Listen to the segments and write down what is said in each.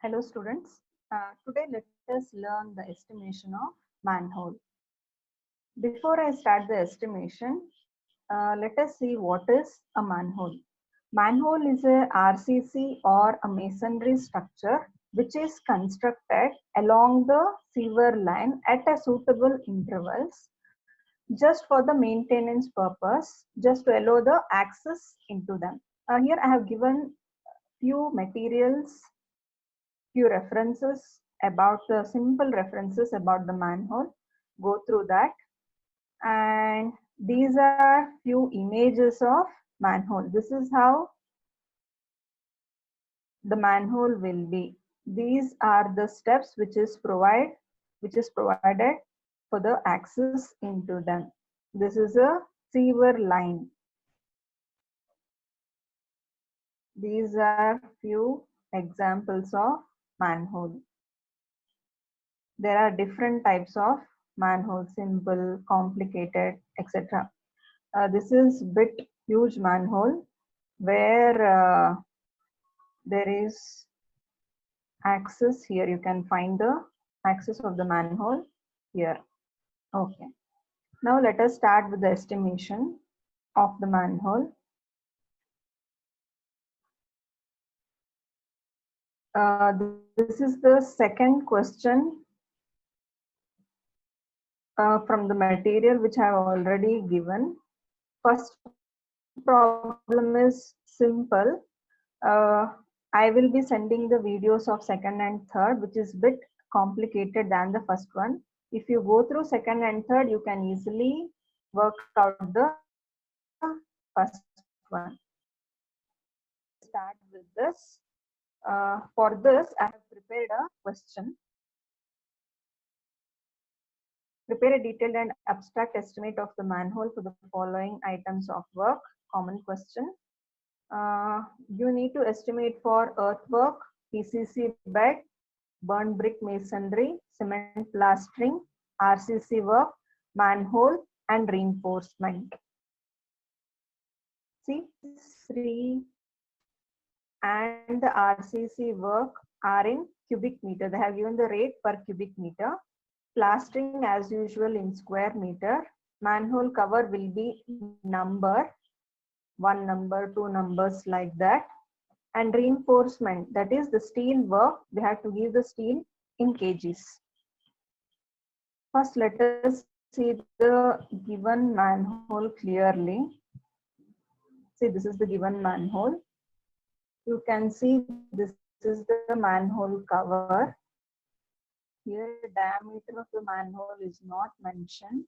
Hello students. Today let us learn the estimation of manhole. Before I start the estimation, let us see what is a manhole. Manhole is a RCC or a masonry structure which is constructed along the sewer line at a suitable intervals just for the maintenance purpose, just to allow the access into them. Here I have given few materials, few references about the simple references about the manhole. Go through that, and these are few images of manhole. This is how the manhole will be. These are the steps which is provided for the access into them. This is a sewer line. These are few examples of manhole. There are different types of manhole, simple, complicated, etc. This is bit huge manhole where there is access here. You can find the access of the manhole here. Okay. Now let us start with the estimation of the manhole. This is the second question from the material which I have already given. First problem is simple. I will be sending the videos of second and third, which is bit complicated than the first one. If you go through second and third, you can easily work out the first one. Start with this. For this, I have prepared a question. Prepare a detailed and abstract estimate of the manhole for the following items of work. Common question. You need to estimate for earthwork, PCC bed, burn brick masonry, cement plastering, RCC work, manhole, and reinforcement. See, three and the RCC work are in cubic meter. They have given the rate per cubic meter. Plastering as usual in square meter. Manhole cover will be number, one number, two numbers like that. And reinforcement, that is the steel work, we have to give the steel in kgs. First, let us see the given manhole clearly. See, this is the given manhole. You can see this is the manhole cover. Here, diameter of the manhole is not mentioned.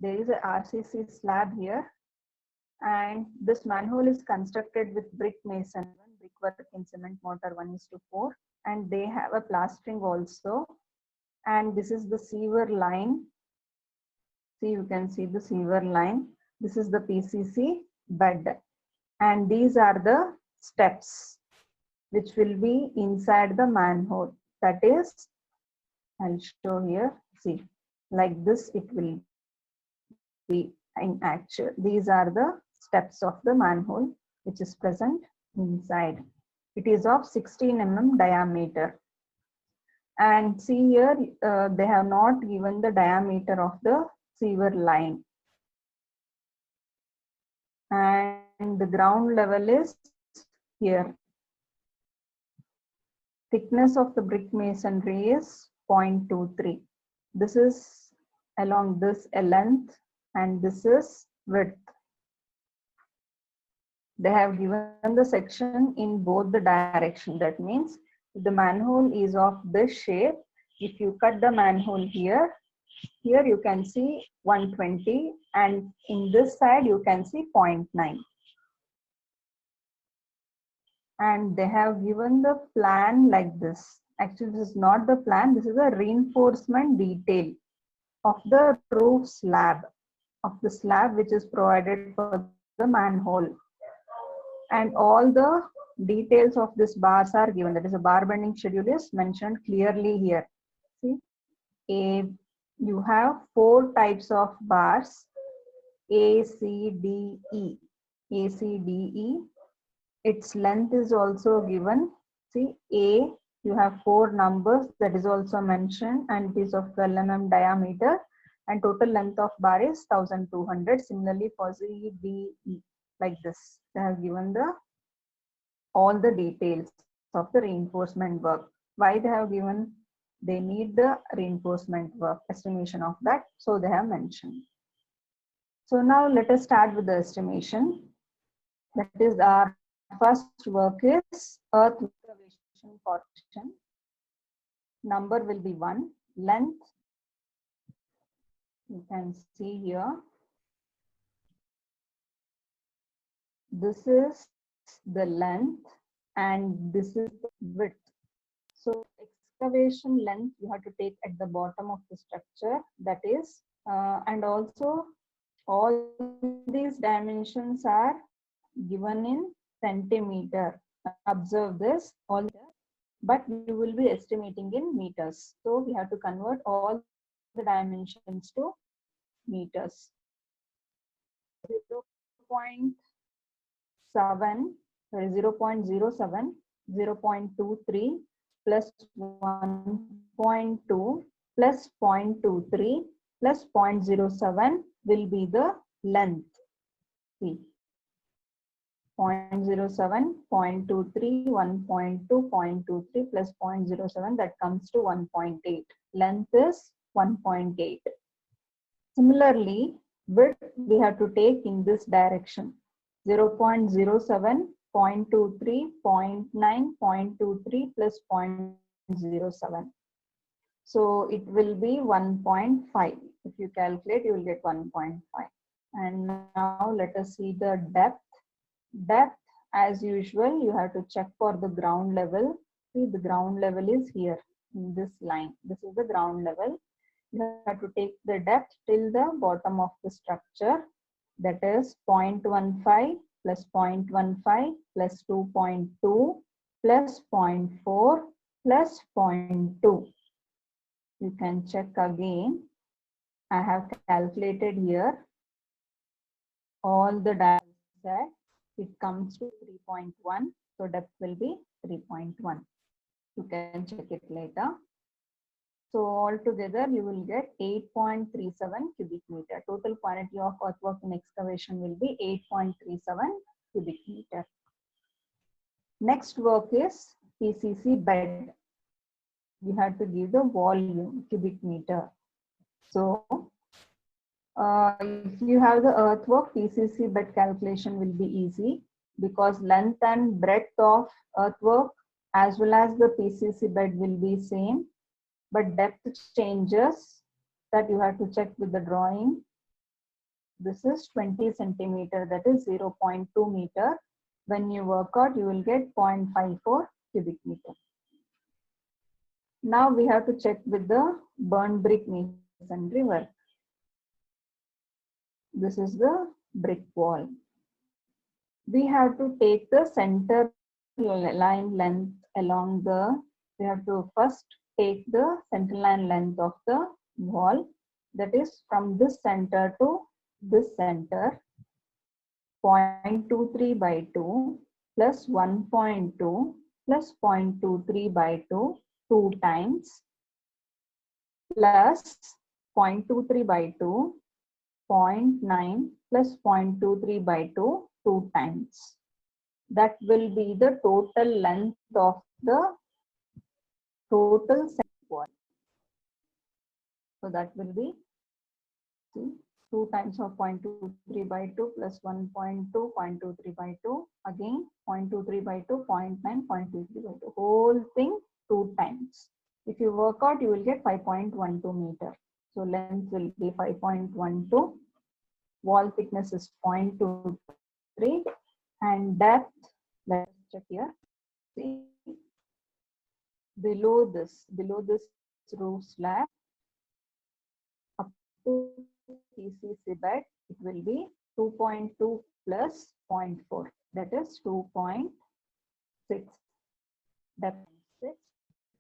There is a RCC slab here, and this manhole is constructed with brick mason, brickwork in cement mortar 1:4, and they have a plastering also. And this is the sewer line. See, you can see the sewer line. This is the PCC bed, and these are the steps which will be inside the manhole. That is, I'll show here. See, like this it will be in actual. These are the steps of the manhole which is present inside. It is of 16 mm diameter. And see here, they have not given the diameter of the sewer line. And the ground level is here. Thickness of the brick masonry is 0.23. This is along this length, and this is width. They have given the section in both the direction. That means if the manhole is of this shape, if you cut the manhole here, here you can see 120, and in this side you can see 0.9. And they have given the plan like this. Actually, this is not the plan. This is a reinforcement detail of the roof slab, of the slab which is provided for the manhole. And all the details of this bars are given. That is, a bar bending schedule is mentioned clearly here. See, you have 4 types of bars: A, C, D, E. A, C, D, E. Its length is also given. See, A You have 4 numbers that is also mentioned, and it is of 12 mm diameter, and total length of bar is 1200. Similarly for CBE, like this. They have given the all the details of the reinforcement work. Why they have given? They need the reinforcement work, estimation of that, so they have mentioned. So now let us start with the estimation. That is, our first work is earth excavation portion. Number will be 1. Length, you can see here. This is the length and this is the width. So excavation length you have to take at the bottom of the structure, that is, and also all these dimensions are given in centimeter. Observe this, all, but we will be estimating in meters. So we have to convert all the dimensions to meters. 0.7, 0.07, 0.23 plus 1.2 plus 0.23 plus 0.07 will be the length. See, 0.07, 0.23, 1.2, 0.23 plus 0.07, that comes to 1.8. Length is 1.8. Similarly, width we have to take in this direction. 0.07, 0.23, 0.9, 0.23 plus 0.07. So it will be 1.5. If you calculate, you will get 1.5. And now let us see the depth. Depth, as usual, you have to check for the ground level. See, the ground level is here in this line. This is the ground level. You have to take the depth till the bottom of the structure. That is 0.15 plus 0.15 plus 2.2 plus 0.4 plus 0.2. You can check again. I have calculated here all the data set. It comes to 3.1. So depth will be 3.1. You can check it later. So altogether you will get 8.37 cubic meter. Total quantity of earthwork in excavation will be 8.37 cubic meter. Next work is PCC bed. You have to give the volume cubic meter. So if you have the earthwork, PCC bed calculation will be easy because length and breadth of earthwork as well as the PCC bed will be same, but depth changes, that you have to check with the drawing. This is 20 centimeter, that is 0.2 meter. When you work out, you will get 0.54 cubic meter. Now we have to check with the burn brick masonry work. This is the brick wall. We have to take the center line length along the, we have to first take the center line length of the wall, that is from this center to this center, 0.23 by 2 plus 1.2 plus 0.23 by 2, 2 times, plus 0.23 by 2, 0.9 plus 0.23 by 2, 2 times. That will be the total length of the total wall. So that will be, see, 2 times of 0.23 by 2 plus 1.2, 0.23 by 2, again 0.23 by 2, 0.9, 0.23 by 2, whole thing 2 times. If you work out, you will get 5.12 meter. So length will be 5.12, wall thickness is 0.23, and depth, let's check here. See, below this roof slab up to PCC bed, it will be 2.2 plus 0.4, that is 2.6. Depth 6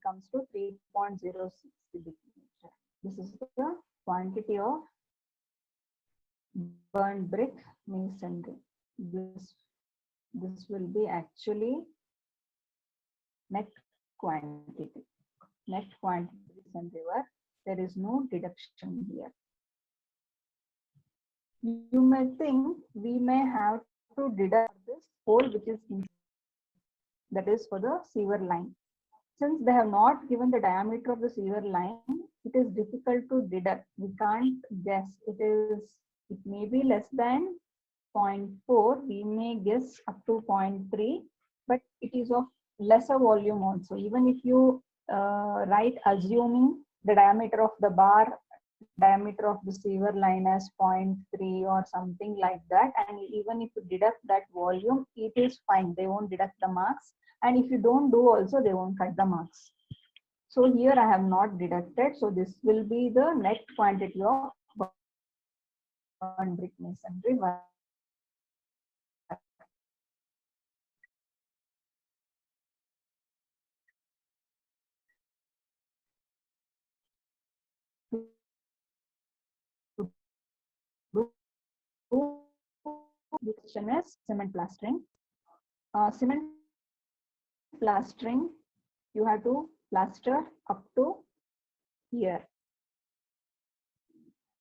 comes to 3.06 cubic meter. This is the quantity of burned brick masonry. This will be actually net quantity. Net quantity and river. There is no deduction here. You may think we may have to deduct this hole which is in, that is for the sewer line. Since they have not given the diameter of the sewer line, it is difficult to deduct. We can't guess. It may be less than 0.4. We may guess up to 0.3, but it is of lesser volume also. Even if you write assuming the diameter of the bar, diameter of the sewer line as 0.3 or something like that, and even if you deduct that volume, it is fine. They won't deduct the marks. And if you don't do also, they won't cut the marks. So here I have not deducted. So this will be the net quantity of burnt brick masonry work. The question is cement plastering. Cement plastering, you have to plaster up to here.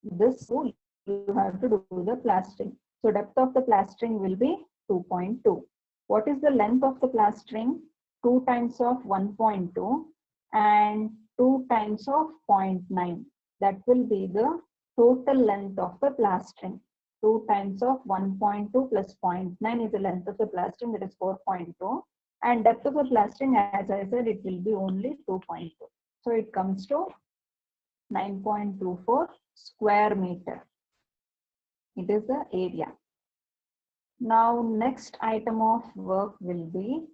This you have to do the plastering. So depth of the plastering will be 2.2. What is the length of the plastering? 2 times of 1.2 and 2 times of 0.9. That will be the total length of the plastering. 2 times of 1.2 plus 0.9 is the length of the plastering, that is 4.2. And depth of the plastering, as I said, it will be only 2.2. So it comes to 9.24 square meter. It is the area. Now next item of work will be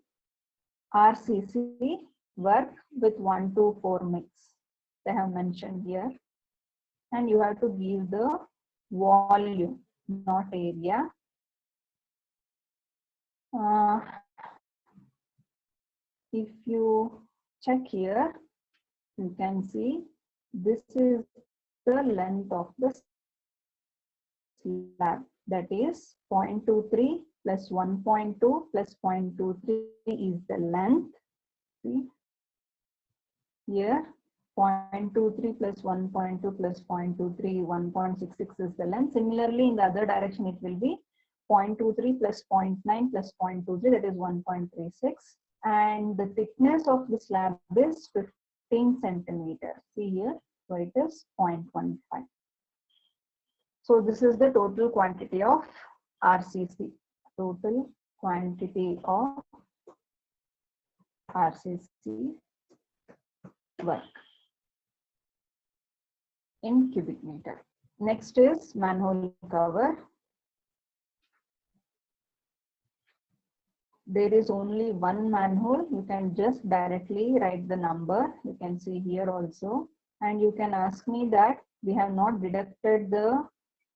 RCC work with 1:4 mix. They have mentioned here. And you have to give the volume, not area. If you check here, you can see this is the length of the slab, that is 0.23 plus 1.2 plus 0.23 is the length. See here 0.23 plus 1.2 plus 0.23, 1.66 is the length. Similarly, in the other direction, it will be 0.23 plus 0.9 plus 0.23, that is 1.36. And the thickness of the slab is 15 centimeters. See here, so it is 0.15. So this is the total quantity of RCC. Total quantity of RCC work in cubic meter. Next is manhole cover. There is only one manhole. You can just directly write the number. You can see here also. And you can ask me that we have not deducted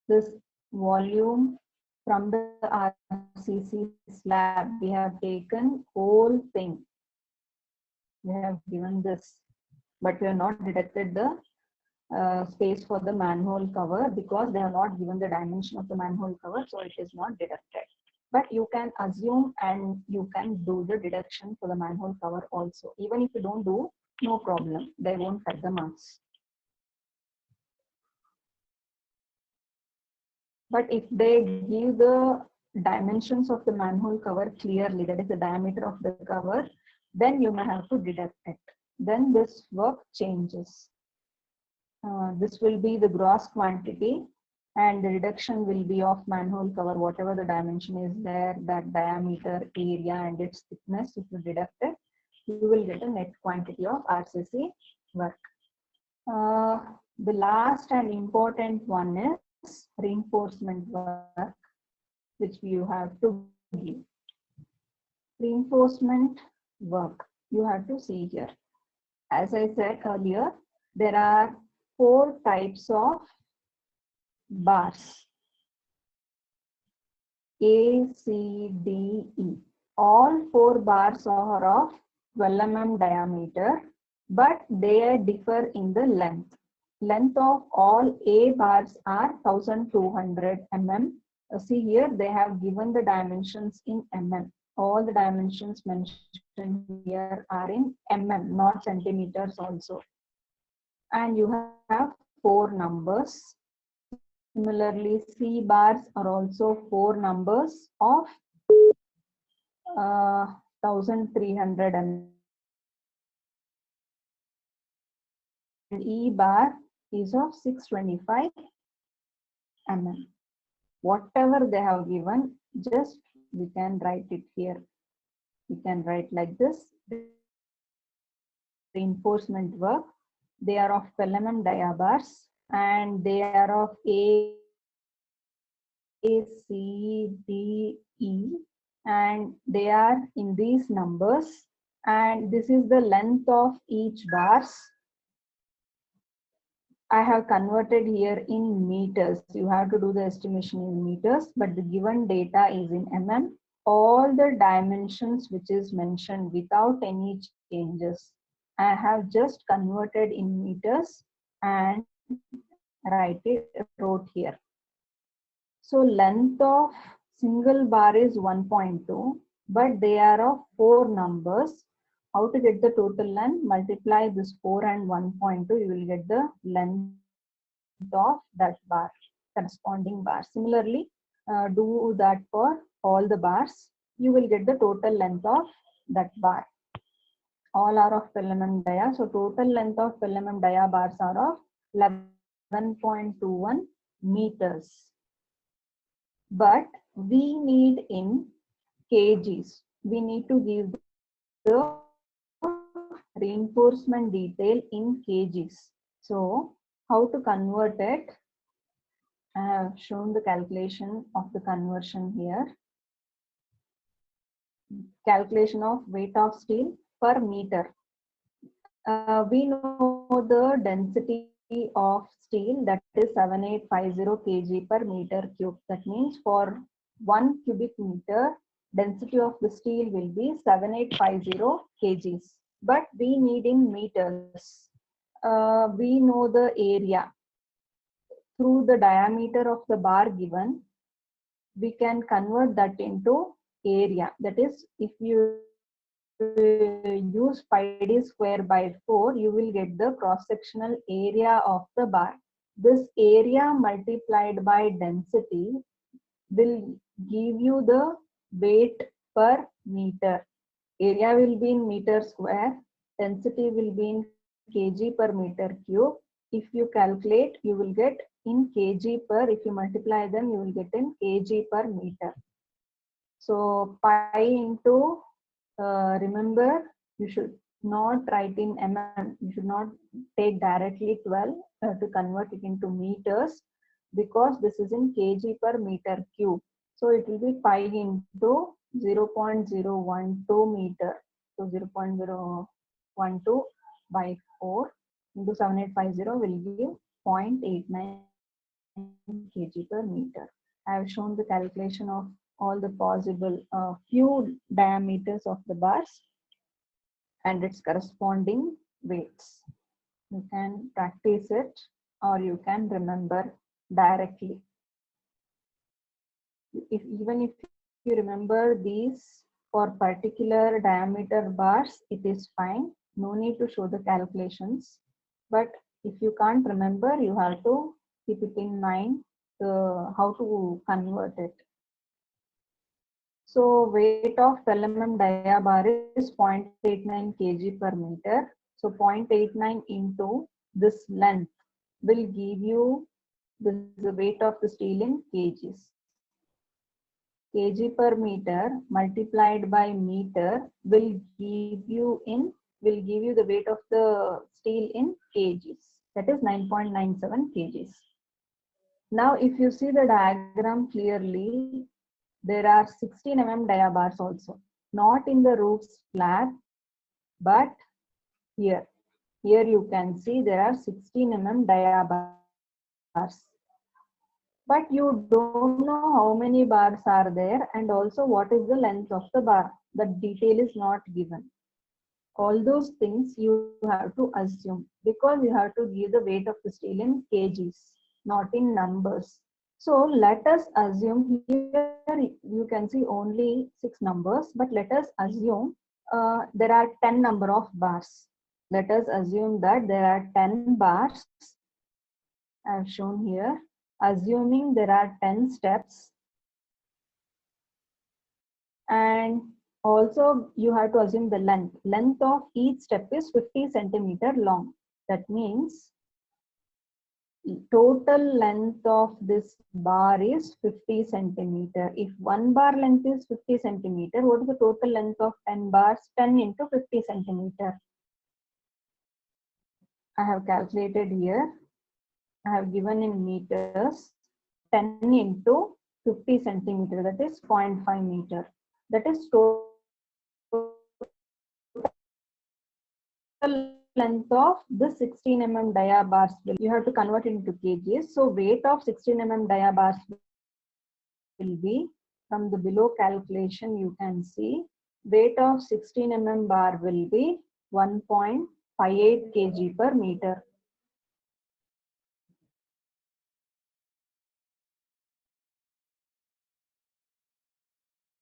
this volume from the RCC slab. We have taken whole thing. We have given this, but we have not deducted the space for the manhole cover because they have not given the dimension of the manhole cover, so it is not deducted. But you can assume and you can do the deduction for the manhole cover also. Even if you don't do, no problem. They won't cut the marks. But if they give the dimensions of the manhole cover clearly, that is the diameter of the cover, then you may have to deduct it. Then this work changes. This will be the gross quantity, and the reduction will be of manhole cover, whatever the dimension is there, that diameter, area, and its thickness. If you deduct it, you will get a net quantity of RCC work. The last and important one is reinforcement work, which you have to give. Reinforcement work, you have to see here. As I said earlier, there are 4 types of bars. A, C, D, E. All 4 bars are of 12 mm diameter, but they differ in the length. Length of all A bars are 1200 mm. See here, they have given the dimensions in mm. all the dimensions mentioned here are in mm, not centimeters also. And you have 4 numbers. Similarly, C bars are also 4 numbers of 1300 mm. And E bar is of 625 mm. Whatever they have given, just we can write it here. We can write like this. Reinforcement work. They are of 12 mm dia bars and they are of A, C, D, E, and they are in these numbers. And this is the length of each bars. I have converted here in meters. You have to do the estimation in meters, but the given data is in mm. All the dimensions which is mentioned without any changes, I have just converted in meters and wrote here. So length of single bar is 1.2, but they are of 4 numbers. How to get the total length? Multiply this 4 and 1.2, you will get the length of that bar, corresponding bar. Similarly, do that for all the bars. You will get the total length of that bar. All are of 12 mm dia. So total length of 12 mm dia bars are of 11.21 meters. But we need in kgs. We need to give the reinforcement detail in kgs. So how to convert it? I have shown the calculation of the conversion here. Calculation of weight of steel per meter. We know the density of steel, that is 7850 kg per meter cube. That means for 1 cubic meter, density of the steel will be 7850 kgs. But we need in meters. We know the area. Through the diameter of the bar given, we can convert that into area. That is, if you use pi d square by 4, you will get the cross-sectional area of the bar. This area multiplied by density will give you the weight per meter. Area will be in meter square, density will be in kg per meter cube. If you calculate, you will get in kg per, if you multiply them, you will get in kg per meter. So pi into, remember, you should not write in mm. You should not take directly 12 to convert it into meters, because this is in kg per meter cube. So it will be pi into 0.012 meter. So 0.012 by 4 into 7850 will give 0.89 kg per meter. I have shown the calculation of all the possible few diameters of the bars and its corresponding weights. You can practice it or you can remember directly. Even if you remember these for particular diameter bars, it is fine. No need to show the calculations. But if you can't remember, you have to keep it in mind how to convert it. So weight of 12 mm dia bar is 0.89 kg per meter. So 0.89 into this length will give you the weight of the steel in kgs. Kg per meter multiplied by meter will give you the weight of the steel in kgs. That is 9.97 kgs. Now, if you see the diagram clearly, there are 16 mm dia bars also, not in the roof slab, but here. Here you can see there are 16 mm dia bars. But you don't know how many bars are there and also what is the length of the bar. The detail is not given. All those things you have to assume because you have to give the weight of the steel in kgs, not in numbers. So let us assume here you can see only 6 numbers, but let us assume there are 10 number of bars. Let us assume that there are 10 bars I have shown here. Assuming there are 10 steps, and also you have to assume the length of each step is 50 centimeter long. That means total length of this bar is 50 centimeter. If one bar length is 50 centimeter, what is the total length of 10 bars? 10 into 50 centimeter. I have calculated here. I have given in meters. 10 into 50 centimeter, that is 0.5 meter. That is total length of the 16 mm dia bars. You have to convert it into kgs. So weight of 16 mm dia bars will be, from the below calculation you can see, weight of 16 mm bar will be 1.58 kg per meter.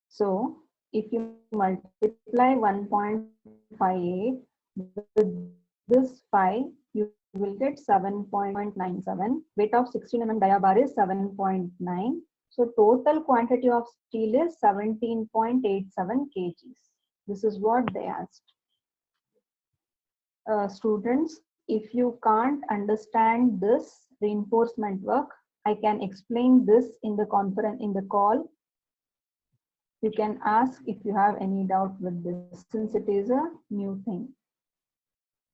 So if you multiply 1.58 with this 5, you will get 7.97. Weight of 16 mm dia bar is 7.9. So total quantity of steel is 17.87 kgs. This is what they asked. Students, if you can't understand this reinforcement work, I can explain this in the conference, in the call. You can ask if you have any doubt with this, since it is a new thing.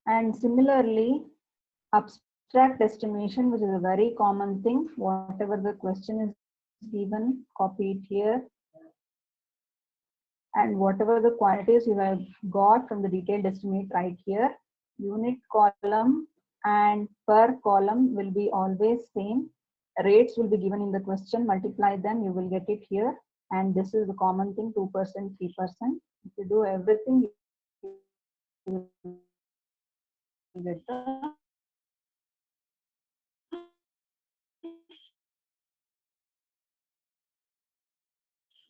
And similarly, abstract estimation, which is a very common thing, whatever the question is given, copy it here. And whatever the quantities you have got from the detailed estimate right here, unit column and per column will be always same. Rates will be given in the question, multiply them, you will get it here. And this is the common thing, 2%, 3%. If you do everything, you will get the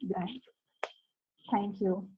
blank. Thank you.